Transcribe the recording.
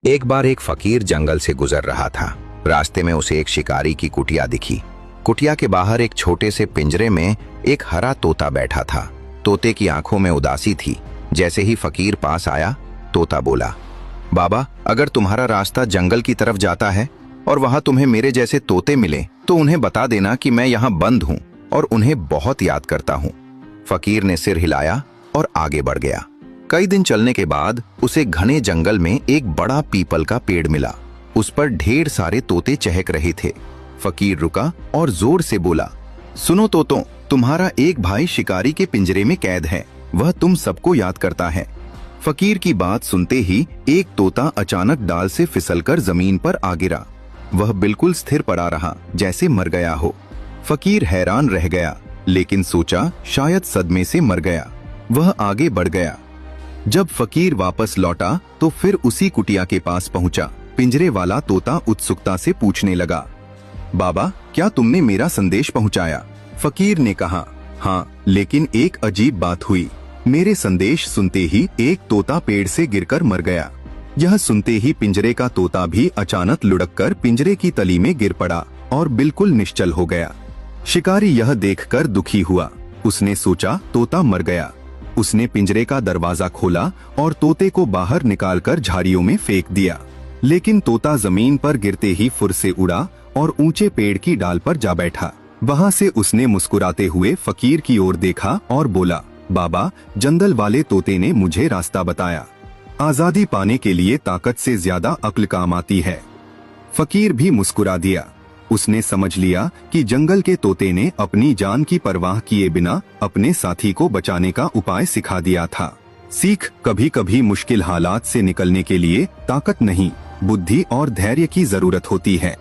एक बार एक फकीर जंगल से गुजर रहा था। रास्ते में उसे एक शिकारी की कुटिया दिखी। कुटिया के बाहर एक छोटे से पिंजरे में एक हरा तोता बैठा था। तोते की आंखों में उदासी थी। जैसे ही फकीर पास आया, तोता बोला, बाबा, अगर तुम्हारा रास्ता जंगल की तरफ जाता है और वहां तुम्हें मेरे जैसे तोते मिले तो उन्हें बता देना कि मैं यहाँ बंद हूँ और उन्हें बहुत याद करता हूँ। फकीर ने सिर हिलाया और आगे बढ़ गया। कई दिन चलने के बाद उसे घने जंगल में एक बड़ा पीपल का पेड़ मिला। उस पर ढेर सारे तोते चहक रहे थे। फकीर रुका और जोर से बोला, सुनो तोतों, तुम्हारा एक भाई शिकारी के पिंजरे में कैद है। वह तुम सबको याद करता है। फकीर की बात सुनते ही एक तोता अचानक डाल से फिसलकर जमीन पर आ गिरा। वह बिल्कुल स्थिर पड़ा रहा, जैसे मर गया हो। फकीर हैरान रह गया, लेकिन सोचा शायद सदमे से मर गया। वह आगे बढ़ गया। जब फकीर वापस लौटा तो फिर उसी कुटिया के पास पहुंचा। पिंजरे वाला तोता उत्सुकता से पूछने लगा, बाबा, क्या तुमने मेरा संदेश पहुंचाया? फकीर ने कहा, हाँ, लेकिन एक अजीब बात हुई। मेरे संदेश सुनते ही एक तोता पेड़ से गिरकर मर गया। यह सुनते ही पिंजरे का तोता भी अचानक लुढ़ककर पिंजरे की तली में गिर पड़ा और बिल्कुल निश्चल हो गया। शिकारी यह देखकर दुखी हुआ। उसने सोचा तोता मर गया। उसने पिंजरे का दरवाजा खोला और तोते को बाहर निकालकर झाड़ियों में फेंक दिया। लेकिन तोता जमीन पर गिरते ही फुर से उड़ा और ऊंचे पेड़ की डाल पर जा बैठा। वहां से उसने मुस्कुराते हुए फकीर की ओर देखा और बोला, बाबा, जंगल वाले तोते ने मुझे रास्ता बताया। आजादी पाने के लिए ताकत से ज्यादा अक्ल काम आती है। फकीर भी मुस्कुरा दिया। उसने समझ लिया कि जंगल के तोते ने अपनी जान की परवाह किए बिना अपने साथी को बचाने का उपाय सिखा दिया था। सीख, कभी कभी मुश्किल हालात से निकलने के लिए ताकत नहीं, बुद्धि और धैर्य की जरूरत होती है।